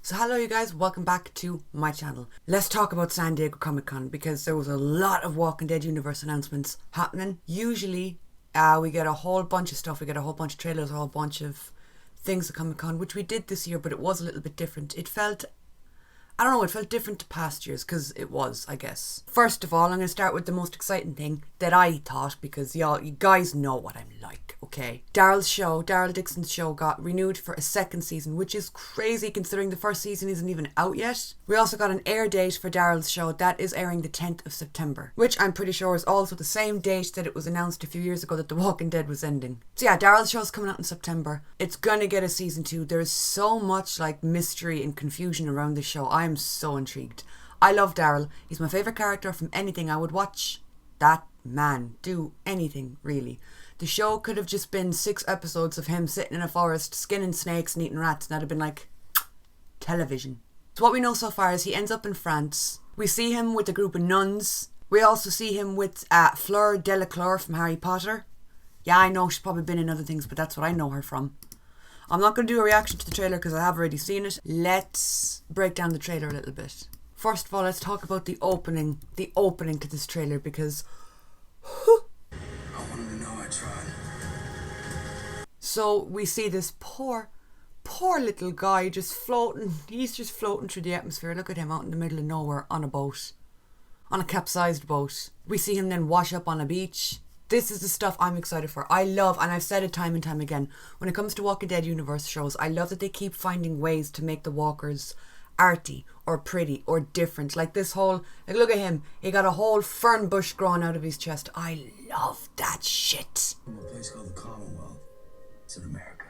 So hello you guys, welcome back to my channel. Let's talk about San Diego Comic Con because there was a lot of Walking Dead universe announcements happening. Usually we get a whole bunch of stuff, we get a whole bunch of trailers, a whole bunch of things at Comic Con, which we did this year, but it was a little bit different. It felt different to past years because it was, I guess. First of all, I'm going to start with the most exciting thing that I thought, because you guys know what I'm like, okay? Daryl Dixon's show got renewed for a second season, which is crazy considering the first season isn't even out yet. We also got an air date for Daryl's show that is airing the 10th of September, which I'm pretty sure is also the same date that it was announced a few years ago that The Walking Dead was ending. So yeah, Daryl's show's coming out in September. It's gonna get a season 2. There's so much like mystery and confusion around this show. I'm so intrigued. I love Daryl. He's my favourite character from anything. I would watch that man do anything, really. The show could have just been 6 episodes of him sitting in a forest, skinning snakes and eating rats, and that'd have been like television. So what we know so far is he ends up in France. We see him with a group of nuns. We also see him with Fleur Delacour from Harry Potter. Yeah, I know she's probably been in other things, but that's what I know her from. I'm not going to do a reaction to the trailer because I have already seen it. Let's break down the trailer a little bit. First of all, let's talk about the opening to this trailer, because I wanted to know I tried. So we see this poor little guy just floating. He's just floating through the atmosphere. Look at him out in the middle of nowhere on a boat, on a capsized boat. We see him then wash up on a beach. This is the stuff I'm excited for. I love, and I've said it time and time again, when it comes to Walking Dead universe shows, I love that they keep finding ways to make the walkers arty or pretty or different. Like this whole, like look at him, he got a whole fern bush growing out of his chest. I love that shit. From a place called the Commonwealth. It's in America.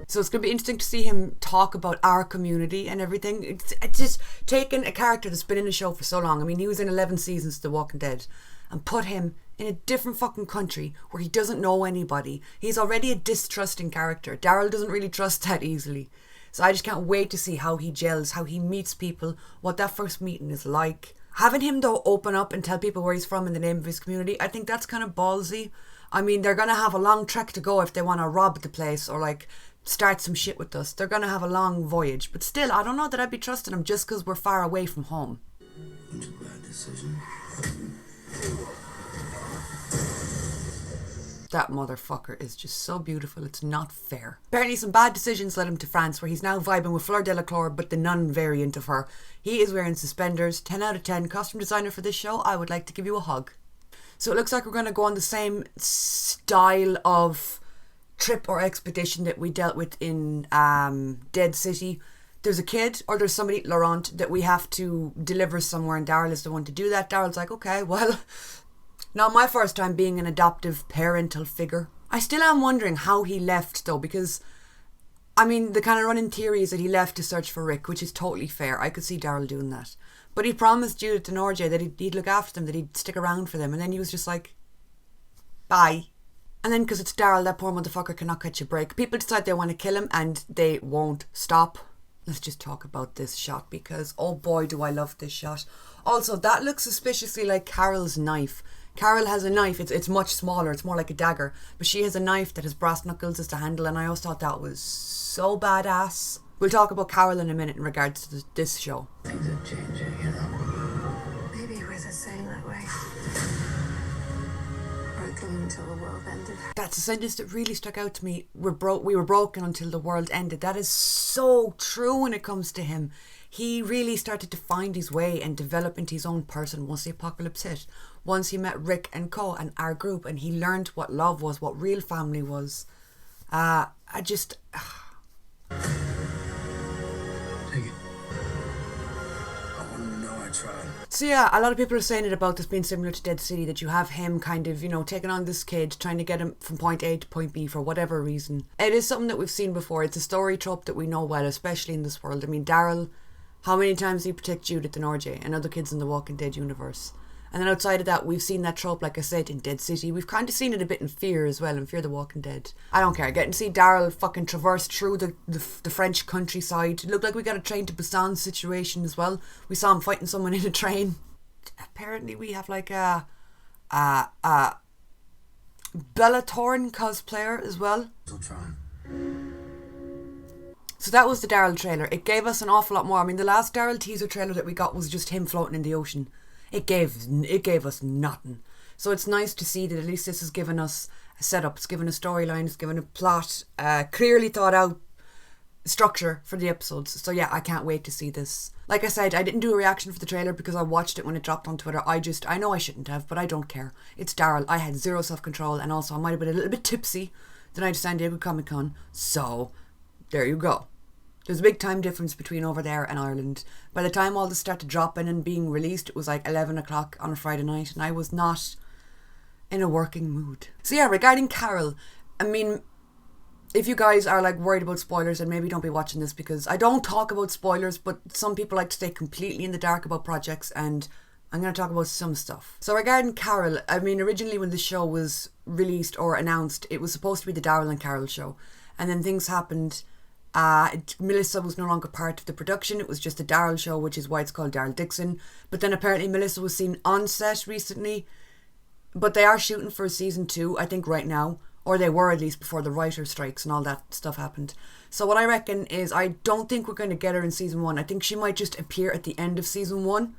So it's going to be interesting to see him talk about our community and everything. It's just taking a character that's been in the show for so long. I mean, he was in 11 seasons of The Walking Dead, and put him in a different fucking country where he doesn't know anybody. He's already a distrusting character. Daryl doesn't really trust that easily. So I just can't wait to see how he gels, how he meets people, what that first meeting is like. Having him though open up and tell people where he's from in the name of his community, I think that's kind of ballsy. I mean, they're going to have a long trek to go if they want to rob the place or like start some shit with us. They're going to have a long voyage. But still, I don't know that I'd be trusting him just because we're far away from home. It's a bad decision. That motherfucker is just so beautiful, it's not fair. Apparently some bad decisions led him to France, where he's now vibing with Fleur Delacour, but the nun variant of her. He is wearing suspenders. 10 out of 10. Costume designer for this show, I would like to give you a hug. So it looks like we're going to go on the same style of trip or expedition that we dealt with in Dead City. There's a kid, or there's somebody, Laurent, that we have to deliver somewhere, and Daryl is the one to do that. Daryl's like, okay, well, not my first time being an adoptive parental figure. I still am wondering how he left though, because I mean, the kind of running theory is that he left to search for Rick, which is totally fair. I could see Daryl doing that. But he promised Judith and RJ that he'd look after them, that he'd stick around for them, and then he was just like, bye. And then because it's Daryl, that poor motherfucker cannot catch a break. People decide they want to kill him and they won't stop. Let's just talk about this shot, because oh boy do I love this shot. Also, that looks suspiciously like Carol's knife. Carol has a knife, it's much smaller, it's more like a dagger, but she has a knife that has brass knuckles as the handle, and I always thought that was so badass. We'll talk about Carol in a minute in regards to this show. Things are changing, you know. Maybe it was the same that way. Broken until the world ended. That's a sentence that really stuck out to me. We were broken until the world ended. That is so true when it comes to him. He really started to find his way and develop into his own person once the apocalypse hit. Once he met Rick and Co. and our group, and he learned what love was, what real family was. Take it. I wanted to know I tried. So yeah, a lot of people are saying it about this being similar to Dead City, that you have him kind of, you know, taking on this kid, trying to get him from point A to point B for whatever reason. It is something that we've seen before. It's a story trope that we know well, especially in this world. I mean, Daryl, how many times did he protect Judith and RJ and other kids in the Walking Dead universe? And then outside of that, we've seen that trope, like I said, in Dead City. We've kind of seen it a bit in Fear as well, in Fear the Walking Dead. I don't care. Getting to see Daryl fucking traverse through the French countryside. It looked like we got a train to Busan situation as well. We saw him fighting someone in a train. Apparently we have like a Bella Thorne cosplayer as well. Still trying. So that was the Daryl trailer. It gave us an awful lot more. I mean, the last Daryl teaser trailer that we got was just him floating in the ocean. It gave us nothing. So it's nice to see that at least this has given us a setup. It's given a storyline. It's given a plot. Clearly thought out structure for the episodes. So yeah, I can't wait to see this. Like I said, I didn't do a reaction for the trailer because I watched it when it dropped on Twitter. I know I shouldn't have, but I don't care. It's Daryl. I had zero self-control, and also I might have been a little bit tipsy the night of San Diego Comic-Con. So there you go. There's a big time difference between over there and Ireland. By the time all this started dropping and being released, it was like 11 o'clock on a Friday night, and I was not in a working mood. So yeah, regarding Carol, I mean, if you guys are like worried about spoilers, then maybe don't be watching this, because I don't talk about spoilers, but some people like to stay completely in the dark about projects, and I'm going to talk about some stuff. So regarding Carol, I mean, originally when the show was released or announced, it was supposed to be the Daryl and Carol show, and then things happened. Melissa was no longer part of the production. It was just the Daryl show, which is why it's called Daryl Dixon. But then apparently Melissa was seen on set recently, but they are shooting for season 2, I think, right now. Or they were, at least, before the writer strikes and all that stuff happened. So what I reckon is, I don't think we're going to get her in season 1. I think she might just appear at the end of season 1,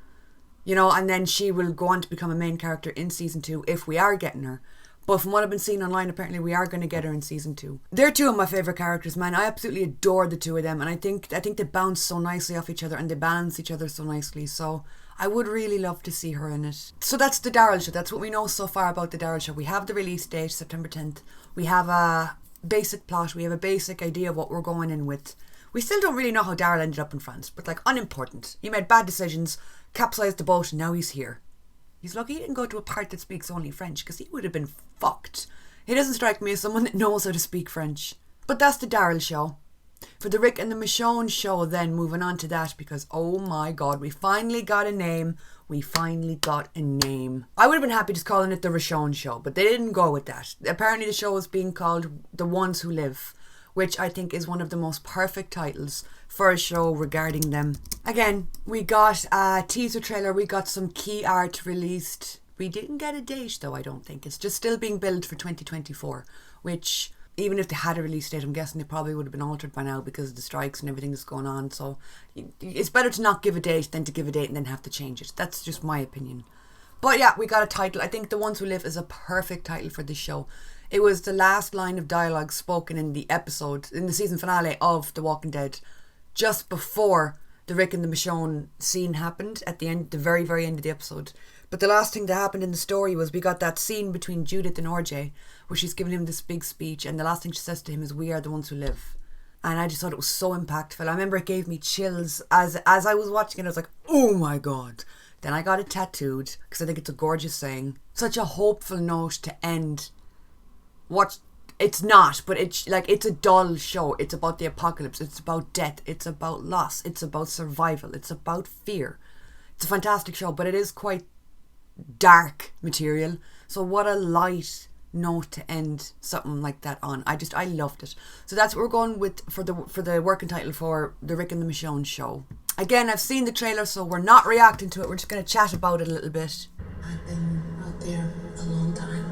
you know, and then she will go on to become a main character in season 2 if we are getting her. But from what I've been seeing online, apparently we are going to get her in season 2. They're two of my favourite characters, man. I absolutely adore the two of them, and I think they bounce so nicely off each other, and they balance each other so nicely. So I would really love to see her in it. So that's the Daryl show. That's what we know so far about the Daryl show. We have the release date, September 10th. We have a basic plot. We have a basic idea of what we're going in with. We still don't really know how Daryl ended up in France, but like, unimportant. He made bad decisions, capsized the boat, and now he's here. He's lucky he didn't go to a part that speaks only French, because he would have been fucked. He doesn't strike me as someone that knows how to speak French. But that's the Daryl show. For the Rick and the Michonne show, then, moving on to that, because oh my god, we finally got a name. We finally got a name. I would have been happy just calling it the Michonne show, but they didn't go with that. Apparently the show is being called The Ones Who Live, which I think is one of the most perfect titles for a show regarding them. Again, we got a teaser trailer, we got some key art released. We didn't get a date though, I don't think. It's just still being billed for 2024, which, even if they had a release date, I'm guessing it probably would have been altered by now because of the strikes and everything that's going on. So it's better to not give a date than to give a date and then have to change it. That's just my opinion. But yeah, we got a title. I think The Ones Who Live is a perfect title for this show. It was the last line of dialogue spoken in the episode, in the season finale of The Walking Dead, just before the Rick and the Michonne scene happened at the end, the very, very end of the episode. But the last thing that happened in the story was we got that scene between Judith and RJ where she's giving him this big speech, and the last thing she says to him is, "We are the ones who live." And I just thought it was so impactful. I remember it gave me chills as I was watching it. I was like, oh my god. Then I got it tattooed because I think it's a gorgeous saying. Such a hopeful note to end what it's not, but it's like, it's a dull show. It's about the apocalypse. It's about death. It's about loss. It's about survival. It's about fear. It's a fantastic show, but it is quite dark material. So what a light note to end something like that on. I loved it. So that's what we're going with for the working title for the Rick and the Michonne show. Again, I've seen the trailer, so we're not reacting to it. We're just going to chat about it a little bit. I've been out there a long time.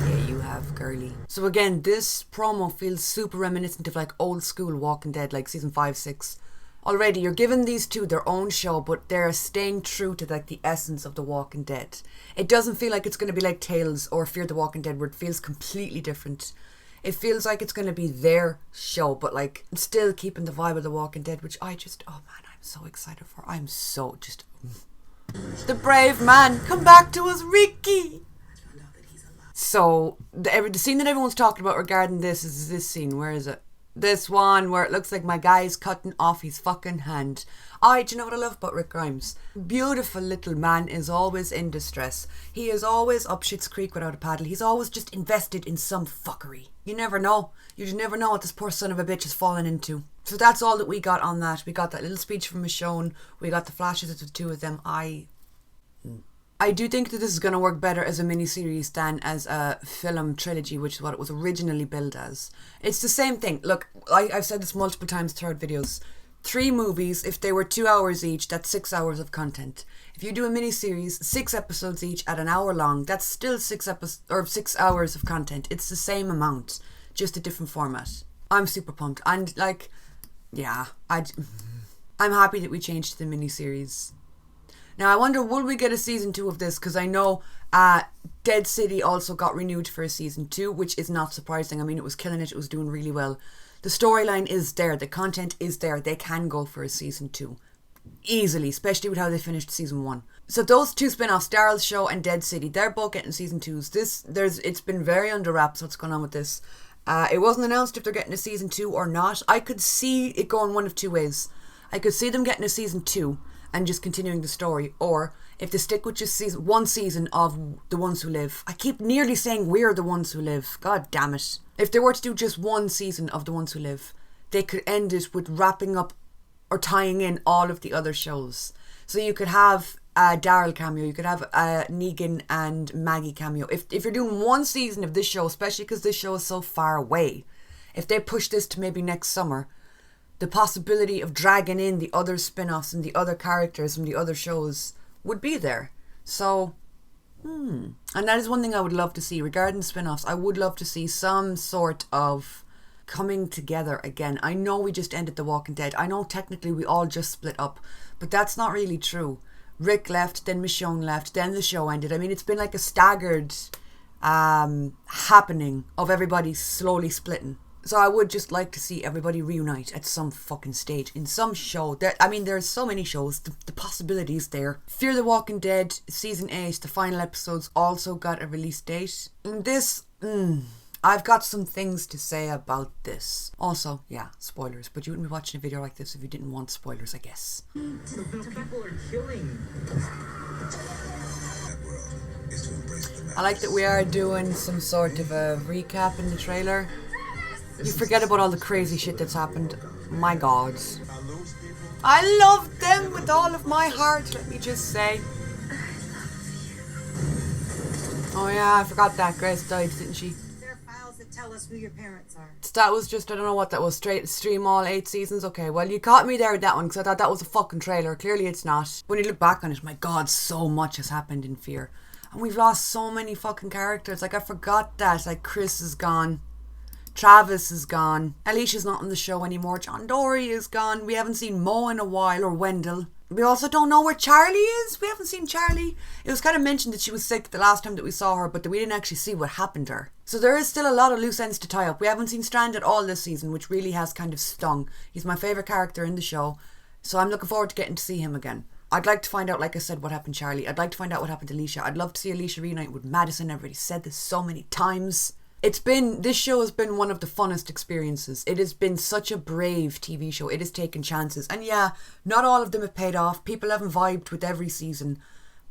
Yeah, you have, girly. So again, this promo feels super reminiscent of like old school Walking Dead, like season 5, 6. Already, you're giving these two their own show, but they're staying true to like the essence of The Walking Dead. It doesn't feel like it's going to be like Tales or Fear the Walking Dead, where it feels completely different. It feels like it's going to be their show, but like still keeping the vibe of The Walking Dead, which I just, oh man, I'm so excited for. I'm so just... The brave man, come back to us, Ricky! So, the scene that everyone's talking about regarding this is this scene. Where is it? This one where it looks like my guy's cutting off his fucking hand. Do you know what I love about Rick Grimes? Beautiful little man is always in distress. He is always up Schitt's Creek without a paddle. He's always just invested in some fuckery. You never know. You just never know what this poor son of a bitch has fallen into. So that's all that we got on that. We got that little speech from Michonne. We got the flashes of the two of them. I do think that this is going to work better as a miniseries than as a film trilogy, which is what it was originally billed as. It's the same thing. Look, I've said this multiple times throughout videos. 3 movies, if they were 2 hours each, that's 6 hours of content. If you do a miniseries, 6 episodes each at an hour long, that's still 6 hours of content. It's the same amount, just a different format. I'm super pumped. And like, yeah, I'm happy that we changed to the miniseries. Now I wonder, will we get a season 2 of this? Because I know Dead City also got renewed for a season 2, which is not surprising. I mean, it was killing it. It was doing really well. The storyline is there. The content is there. They can go for a season 2 easily, especially with how they finished season 1. So those two spin-offs, Daryl's Show and Dead City, they're both getting season 2s. It's been very under wraps what's going on with this. It wasn't announced if they're getting a season 2 or not. I could see it going one of two ways. I could see them getting a season 2 and just continuing the story, or if they stick with just one season of The Ones Who Live. I keep nearly saying We're the Ones Who Live. God damn it. If they were to do just one season of The Ones Who Live, they could end it with wrapping up or tying in all of the other shows. So you could have a Daryl cameo, you could have a Negan and Maggie cameo. If you're doing one season of this show, especially because this show is so far away, if they push this to maybe next summer, the possibility of dragging in the other spin-offs and the other characters from the other shows would be there. So, and that is one thing I would love to see. Regarding spin-offs, I would love to see some sort of coming together again. I know we just ended The Walking Dead. I know technically we all just split up, but that's not really true. Rick left, then Michonne left, then the show ended. I mean, it's been like a staggered happening of everybody slowly splitting. So I would just like to see everybody reunite at some fucking stage in some show. There's so many shows. The possibilities there. Fear the Walking Dead season 8, the final episodes also got a release date. And this, I've got some things to say about this. Also, yeah, spoilers. But you wouldn't be watching a video like this if you didn't want spoilers, I guess. People are killing. I like that we are doing some sort of a recap in the trailer. You forget about all the crazy shit that's happened. My God. I love them with all of my heart, let me just say. Oh yeah, I forgot that. Grace died, didn't she? There are files that tell us who your parents are. That was just, I don't know what that was. Straight stream all 8 seasons? Okay, well you caught me there with that one because I thought that was a fucking trailer. Clearly it's not. When you look back on it, my God, so much has happened in Fear. And we've lost so many fucking characters. Like, I forgot that. Like, Chris is gone. Travis is gone. Alicia's not on the show anymore. John Dory is gone. We haven't seen Mo in a while, or Wendell. We also don't know where Charlie is. We haven't seen Charlie. It was kind of mentioned that she was sick the last time that we saw her, but we didn't actually see what happened to her. So there is still a lot of loose ends to tie up. We haven't seen Strand at all this season, which really has kind of stung. He's my favourite character in the show, so I'm looking forward to getting to see him again. I'd like to find out, like I said, what happened to Charlie. I'd like to find out what happened to Alicia. I'd love to see Alicia reunite with Madison. I've already said this so many times. This show has been one of the funnest experiences. It has been such a brave TV show. It has taken chances. And yeah, not all of them have paid off. People haven't vibed with every season.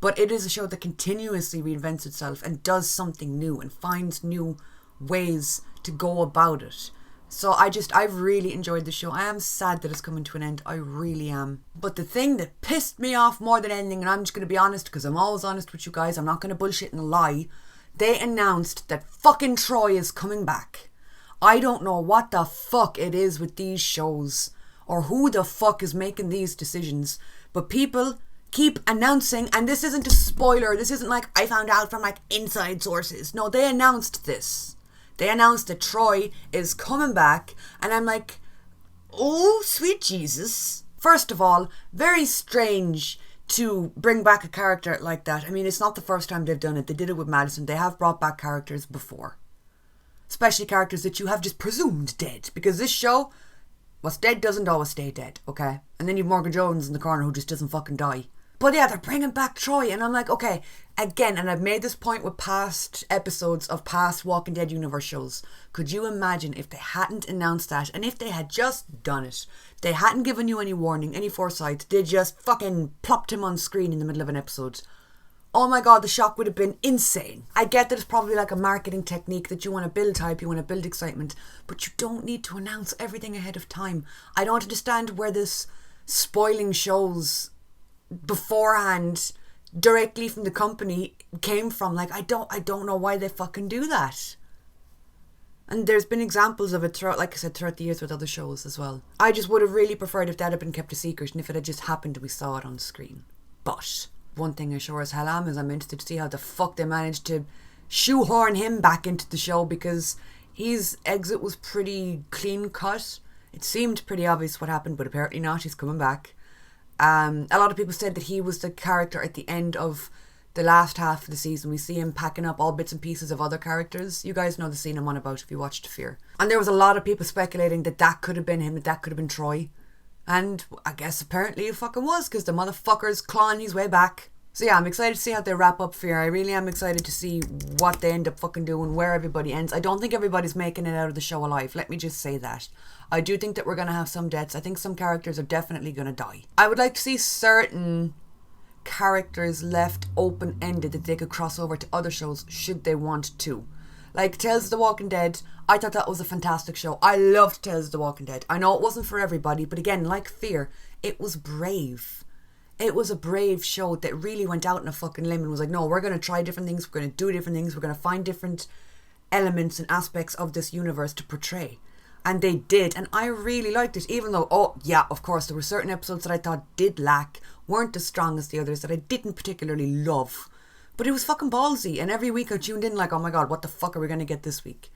But it is a show that continuously reinvents itself and does something new and finds new ways to go about it. So I've really enjoyed the show. I am sad that it's coming to an end. I really am. But the thing that pissed me off more than anything, and I'm just going to be honest because I'm always honest with you guys. I'm not going to bullshit and lie. They announced that fucking Troy is coming back. I don't know what the fuck it is with these shows or who the fuck is making these decisions, but people keep announcing, and this isn't a spoiler, this isn't like I found out from like inside sources. No, they announced this. They announced that Troy is coming back, and I'm like, oh, sweet Jesus. First of all, very strange to bring back a character like that. I mean, it's not the first time they've done it. They did it with Madison. They have brought back characters before. Especially characters that you have just presumed dead. Because this show, what's dead doesn't always stay dead, okay? And then you've Morgan Jones in the corner who just doesn't fucking die. But yeah, they're bringing back Troy. And I'm like, okay, again, and I've made this point with past episodes of past Walking Dead universe shows. Could you imagine if they hadn't announced that, and if they had just done it? They hadn't given you any warning, any foresight. They just fucking plopped him on screen in the middle of an episode. Oh my God, the shock would have been insane. I get that it's probably like a marketing technique that you want to build hype, you want to build excitement, but you don't need to announce everything ahead of time. I don't understand where this spoiling shows beforehand directly from the company came from. Like, I don't know why they fucking do that. And there's been examples of it throughout, like I said, throughout the years with other shows as well. I just would have really preferred if that had been kept a secret and if it had just happened we saw it on screen. But one thing I sure as hell am is I'm interested to see how the fuck they managed to shoehorn him back into the show, because His exit was pretty clean cut. It seemed pretty obvious what happened, but apparently not. He's coming back. A lot of people said that he was the character at the end of the last half of the season. We see him packing up all bits and pieces of other characters. You guys know the scene I'm on about if you watched Fear. And there was a lot of people speculating that that could have been him, that could have been Troy. And I guess apparently it fucking was, because the motherfucker's clawing his way back. So yeah, I'm excited to see how they wrap up Fear. I really am excited to see what they end up fucking doing, where everybody ends. I don't think everybody's making it out of the show alive. Let me just say that. I do think that we're going to have some deaths. I think some characters are definitely going to die. I would like to see certain characters left open-ended that they could cross over to other shows should they want to. Like Tales of the Walking Dead, I thought that was a fantastic show. I loved Tales of the Walking Dead. I know it wasn't for everybody, but again, like Fear, it was brave. It was a brave show that really went out on a fucking limb and was like, no, we're going to try different things, we're going to do different things, we're going to find different elements and aspects of this universe to portray. And they did, and I really liked it, even though, oh yeah, of course, there were certain episodes that I thought did lack, weren't as strong as the others, that I didn't particularly love. But it was fucking ballsy, and every week I tuned in like, oh my god, what the fuck are we going to get this week?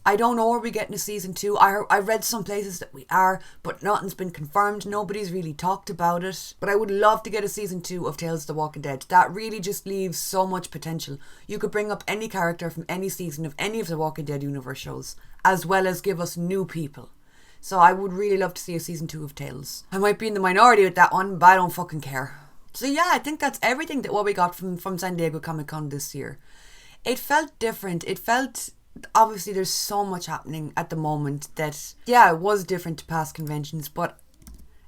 I don't know, are we getting a season 2? I read some places that we are, but nothing's been confirmed. Nobody's really talked about it. But I would love to get a season 2 of Tales of the Walking Dead. That really just leaves so much potential. You could bring up any character from any season of any of the Walking Dead universe shows, as well as give us new people. So I would really love to see a season 2 of Tales. I might be in the minority with that one, but I don't fucking care. So yeah, I think that's everything that what we got from San Diego Comic-Con this year. It felt different. It felt... Obviously there's so much happening at the moment that, yeah, it was different to past conventions, but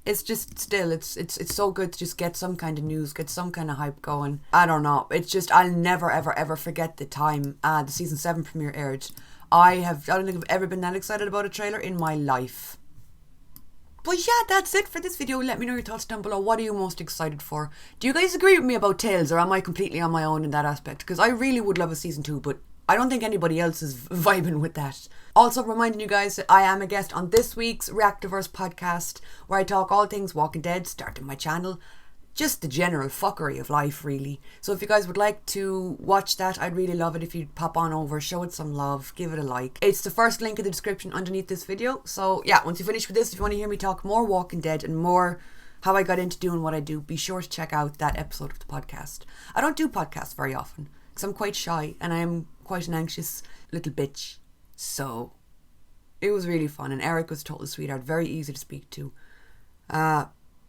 it's just still, it's so good to just get some kind of news, get some kind of hype going. I don't know, it's just, I'll never ever ever forget the time the season 7 premiere aired. I don't think I've ever been that excited about a trailer in my life. But yeah, that's it for this video. Let me know your thoughts down below. What are you most excited for? Do you guys agree with me about Tales, or am I completely on my own in that aspect? Because I really would love a season 2, but I don't think anybody else is vibing with that. Also reminding you guys that I am a guest on this week's Reactiverse podcast, where I talk all things Walking Dead, starting my channel, just the general fuckery of life really. So if you guys would like to watch that, I'd really love it if you'd pop on over, show it some love, give it a like. It's the first link in the description underneath this video. So yeah, once you finish with this, if you want to hear me talk more Walking Dead and more how I got into doing what I do, be sure to check out that episode of the podcast. I don't do podcasts very often because I'm quite shy and I am quite an anxious little bitch. So it was really fun, and Eric was a total sweetheart, very easy to speak to.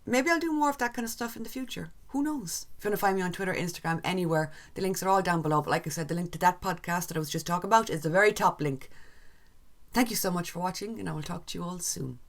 Maybe I'll do more of that kind of stuff in the future. Who knows? If you want to find me on Twitter, Instagram, anywhere, the links are all down below. But like I said, the link to that podcast that I was just talking about is the very top link. Thank you so much for watching, and I will talk to you all soon.